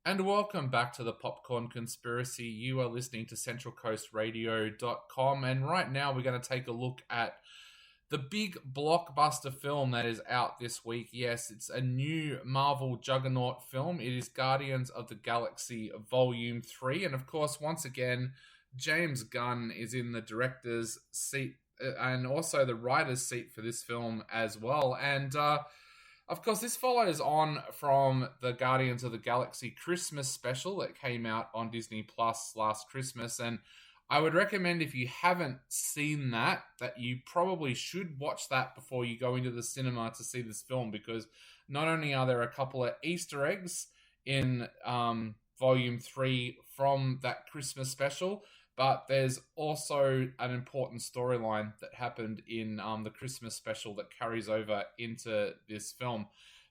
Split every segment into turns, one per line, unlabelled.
And welcome back to the Popcorn Conspiracy. You are listening to CentralCoastRadio.com, and right now we're going to take a look at the big blockbuster film that is out this week. Yes, it's a new Marvel juggernaut film. It is Guardians of the Galaxy Volume 3, and of course, once again, James Gunn is in the director's seat and also the writer's seat for this film as well. And of course, this follows on from the Guardians of the Galaxy Christmas special that came out on Disney Plus last Christmas. And I would recommend, if you haven't seen that you probably should watch that before you go into the cinema to see this film, because not only are there a couple of Easter eggs in Volume 3 from that Christmas special, but there's also an important storyline that happened in the Christmas special that carries over into this film.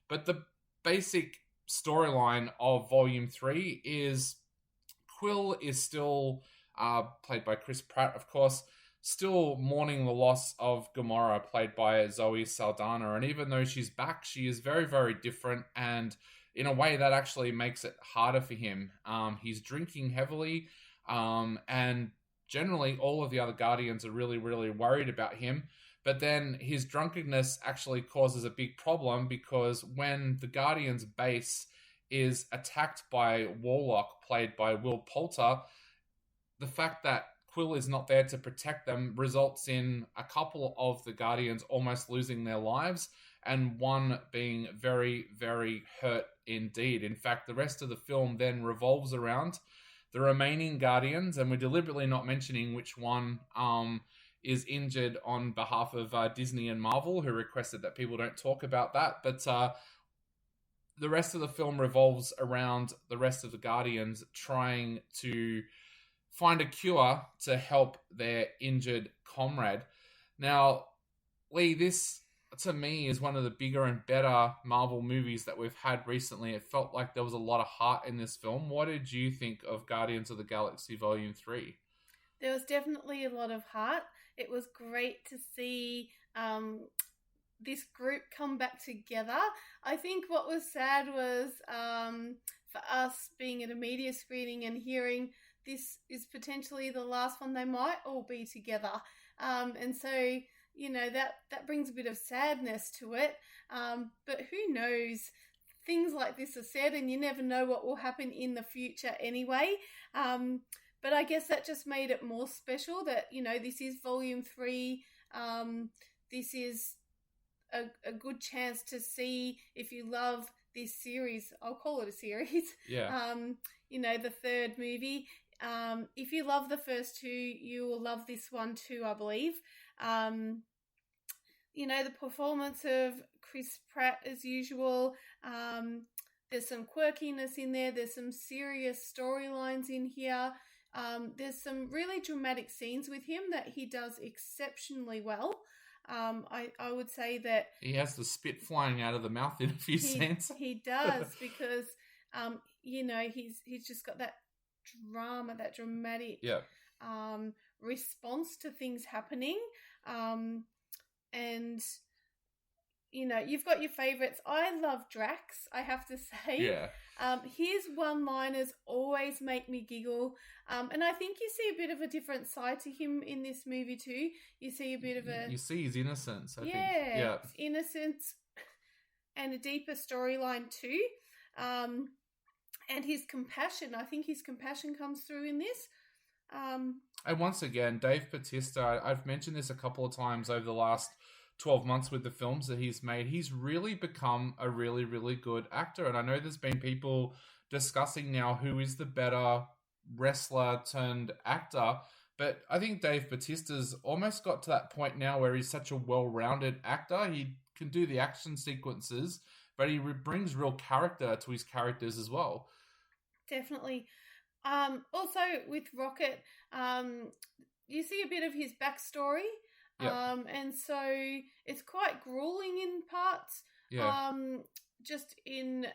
But the basic storyline of Volume 3 is Quill is still, played by Chris Pratt, of course, still mourning the loss of Gamora, played by Zoe Saldana. And even though she's back, she is very, very different. And in a way, that actually makes it harder for him. He's drinking heavily. And generally all of the other Guardians are really, really worried about him. But then his drunkenness actually causes a big problem, because when the Guardians base is attacked by Warlock, played by Will Poulter, the fact that Quill is not there to protect them results in a couple of the Guardians almost losing their lives, and one being very, very hurt indeed. In fact, the rest of the film then revolves around the remaining Guardians, and we're deliberately not mentioning which one is injured on behalf of Disney and Marvel, who requested that people don't talk about that. But the rest of the film revolves around the rest of the Guardians trying to find a cure to help their injured comrade. Now, Lee, this to me is one of the bigger and better Marvel movies that we've had recently. It felt like there was a lot of heart in this film. What did you think of Guardians of the Galaxy Volume 3?
There was definitely a lot of heart. It was great to see this group come back together. I think what was sad was for us being at a media screening and hearing this is potentially the last one they might all be together. And so, that brings a bit of sadness to it. But who knows? Things like this are said, and you never know what will happen in the future anyway. But I guess that just made it more special that, this is Volume 3. This is a good chance to see, if you love this series, I'll call it a series.
Yeah.
The third movie. If you love the first two, you will love this one too, I believe. The performance of Chris Pratt as usual. There's some quirkiness in there. There's some serious storylines in here. There's some really dramatic scenes with him that he does exceptionally well. I would say that
he has the spit flying out of the mouth in a few scenes.
He does, because he's just got that drama, that dramatic response to things happening. And you've got your favorites. I love Drax, I have to say.
Yeah.
His one-liners always make me giggle. And I think you see a bit of a different side to him in this movie too. You see a bit of
You see his innocence, I think.
Yeah. Innocence and a deeper storyline too. And his compassion. I think his compassion comes through in this.
And once again, Dave Bautista, I've mentioned this a couple of times over the last 12 months with the films that he's made. He's really become a really, really good actor. And I know there's been people discussing now who is the better wrestler turned actor. But I think Dave Bautista's almost got to that point now where he's such a well-rounded actor. He can do the action sequences, but he brings real character to his characters as well.
Definitely. Also with Rocket, you see a bit of his backstory.
Yep.
And so it's quite grueling in parts.
Yeah.
Just in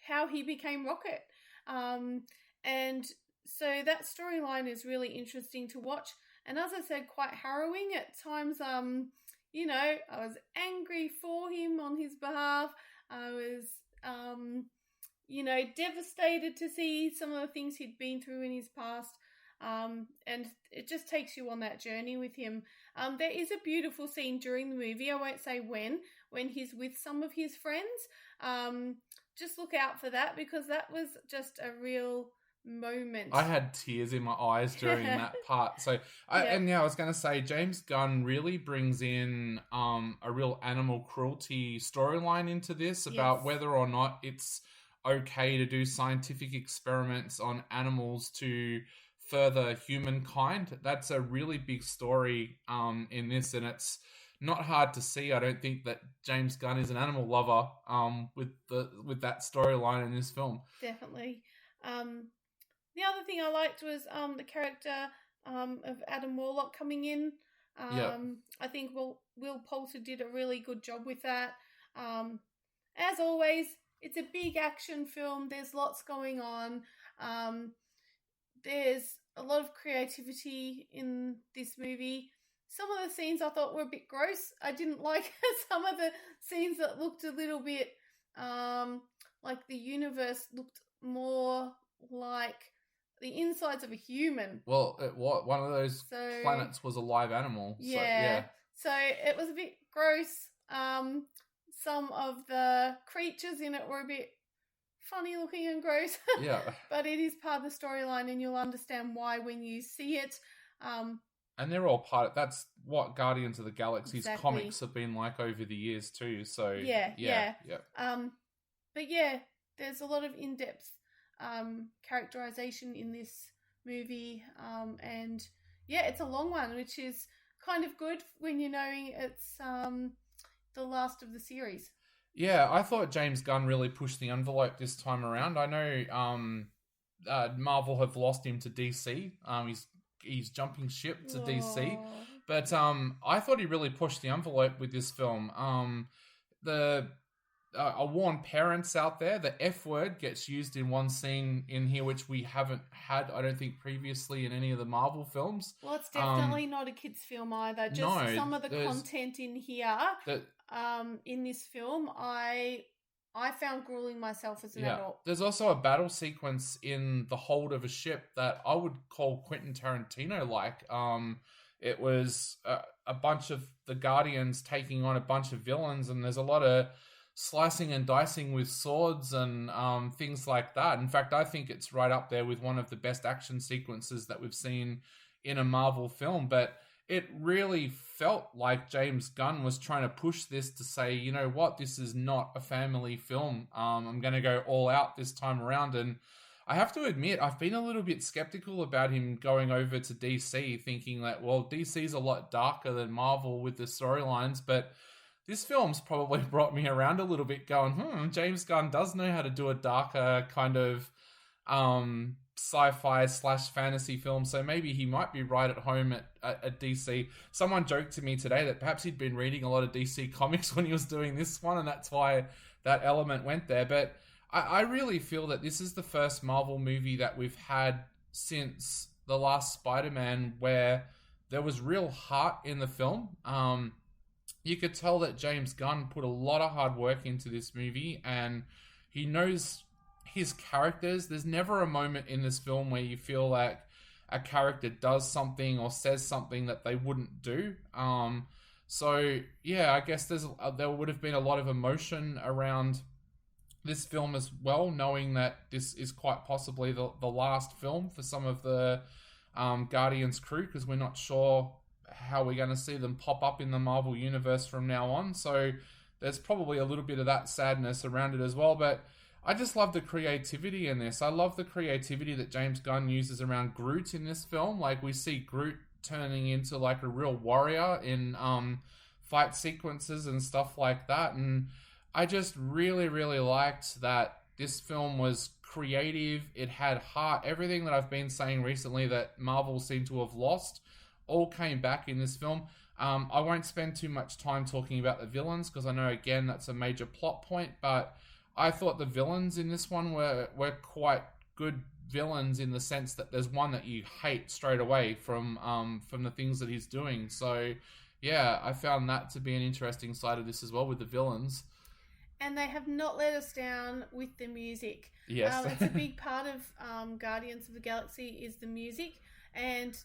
how he became Rocket. And so that storyline is really interesting to watch. And as I said, quite harrowing at times. I was angry for him on his behalf. I was devastated to see some of the things he'd been through in his past. And it just takes you on that journey with him. There is a beautiful scene during the movie, I won't say when he's with some of his friends. Just look out for that, because that was just a real moment.
I had tears in my eyes during that part. So, I was going to say, James Gunn really brings in a real animal cruelty storyline into this about whether or not it's okay to do scientific experiments on animals to further humankind. That's a really big story in this, and it's not hard to see. I don't think that James Gunn is an animal lover with that storyline in this film.
Definitely. The other thing I liked was the character of Adam Warlock coming in. I think Will Poulter did a really good job with that. As always, it's a big action film. There's lots going on. There's a lot of creativity in this movie. Some of the scenes I thought were a bit gross. I didn't like some of the scenes that looked a little bit like the universe looked more like the insides of a human.
Well, one of those planets was a live animal.
So it was a bit gross. Some of the creatures in it were a bit funny looking and gross. But it is part of the storyline, and you'll understand why when you see it.
And they're all that's what Guardians of the Galaxy's comics have been like over the years too. So
But yeah, there's a lot of in-depth characterization in this movie, and it's a long one, which is kind of good when you're knowing it's the last of the series.
Yeah, I thought James Gunn really pushed the envelope this time around. I know Marvel have lost him to DC. He's jumping ship to DC, but I thought he really pushed the envelope with this film. I warn parents out there, the F word gets used in one scene in here, which we haven't had, I don't think, previously in any of the Marvel films.
Well, it's definitely not a kid's film either. Just some of the content in here, in this film, I found grueling myself as an adult.
There's also a battle sequence in the hold of a ship that I would call Quentin Tarantino-like. It was a bunch of the Guardians taking on a bunch of villains, and there's a lot of slicing and dicing with swords and things like that. In fact, I think it's right up there with one of the best action sequences that we've seen in a Marvel film. But it really felt like James Gunn was trying to push this to say, you know what, this is not a family film. I'm going to go all out this time around. And I have to admit, I've been a little bit skeptical about him going over to DC, thinking that, well, DC's a lot darker than Marvel with the storylines, but this film's probably brought me around a little bit going, James Gunn does know how to do a darker kind of sci-fi / fantasy film, so maybe he might be right at home at DC. Someone joked to me today that perhaps he'd been reading a lot of DC comics when he was doing this one, and that's why that element went there. But I really feel that this is the first Marvel movie that we've had since the last Spider-Man where there was real heart in the film. You could tell that James Gunn put a lot of hard work into this movie, and he knows his characters. There's never a moment in this film where you feel like a character does something or says something that they wouldn't do. So yeah, I guess there would have been a lot of emotion around this film as well, knowing that this is quite possibly the last film for some of the Guardians crew, because we're not sure how we're going to see them pop up in the Marvel universe from now on. So there's probably a little bit of that sadness around it as well. But I just love the creativity in this. I love the creativity that James Gunn uses around Groot in this film. Like, we see Groot turning into like a real warrior in fight sequences and stuff like that. And I just really, really liked that this film was creative. It had heart. Everything that I've been saying recently that Marvel seemed to have lost all came back in this film. I won't spend too much time talking about the villains, because I know, again, that's a major plot point, but I thought the villains in this one were quite good villains, in the sense that there's one that you hate straight away from the things that he's doing. So yeah, I found that to be an interesting side of this as well with the villains.
and they have not let us down with the music.
Yes.
It's a big part of Guardians of the Galaxy is the music, and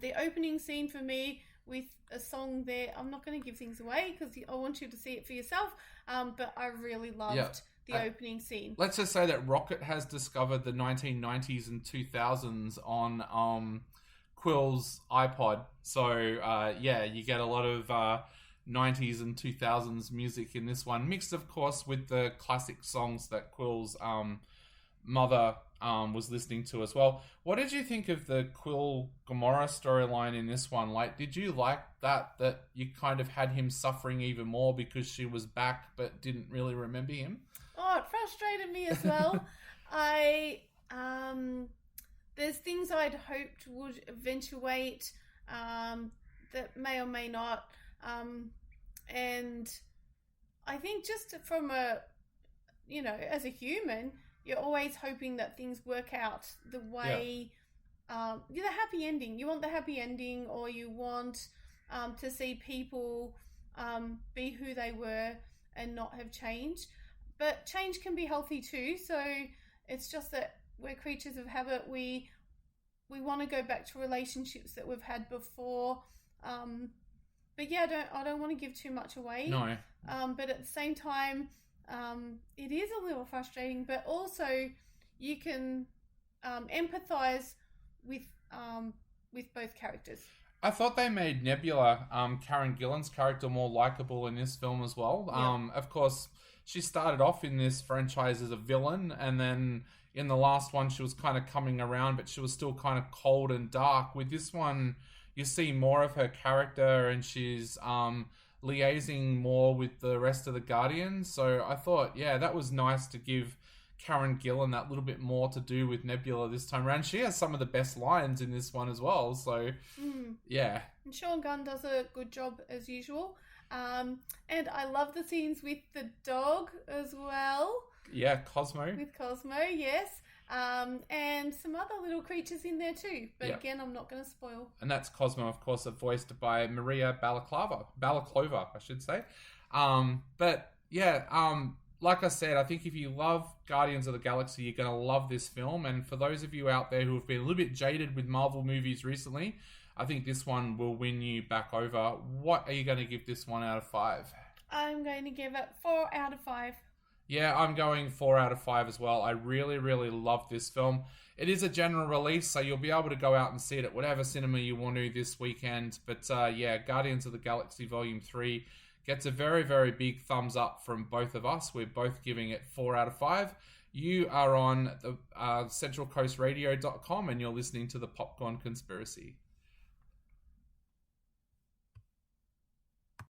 the opening scene for me with a song there, I'm not going to give things away because I want you to see it for yourself, but I really loved the opening scene.
Let's just say that Rocket has discovered the 1990s and 2000s on Quill's iPod. So, you get a lot of 90s and 2000s music in this one, mixed, of course, with the classic songs that Quill's mother was listening to as well. What did you think of the Quill Gamora storyline in this one? Like, did you like that you kind of had him suffering even more because she was back but didn't really remember him?
Oh, it frustrated me as well. There's things I'd hoped would eventuate that may or may not. And I think just from as a human, you're always hoping that things work out the way, the happy ending. You want the happy ending, or you want to see people be who they were and not have changed. But change can be healthy too. So it's just that we're creatures of habit. We want to go back to relationships that we've had before. But yeah, I don't want to give too much away.
No.
But at the same time, it is a little frustrating. But also, you can empathize with both characters.
I thought they made Nebula, Karen Gillan's character, more likable in this film as well. Of course, she started off in this franchise as a villain, and then in the last one, she was kind of coming around, but she was still kind of cold and dark. With this one, you see more of her character, and she's liaising more with the rest of the Guardians. So I thought, that was nice to give Karen Gillan that little bit more to do with Nebula this time around. She has some of the best lines in this one as well. So, yeah.
And Sean Gunn does a good job as usual. And I love the scenes with the dog as well.
Yeah, Cosmo.
With Cosmo, yes. And some other little creatures in there too. But again, I'm not going to spoil.
And that's Cosmo, of course, voiced by Maria Balaclava, I should say. Like I said, I think if you love Guardians of the Galaxy, you're going to love this film. And for those of you out there who have been a little bit jaded with Marvel movies recently, I think this one will win you back over. What are you going to give this 1 out of 5?
I'm going to give it 4 out of 5.
Yeah, I'm going 4 out of 5 as well. I really, really love this film. It is a general release, so you'll be able to go out and see it at whatever cinema you want to this weekend. But Guardians of the Galaxy Volume 3 gets a very, very big thumbs up from both of us. We're both giving it 4 out of 5. You are on the centralcoastradio.com and you're listening to the Popcorn Conspiracy.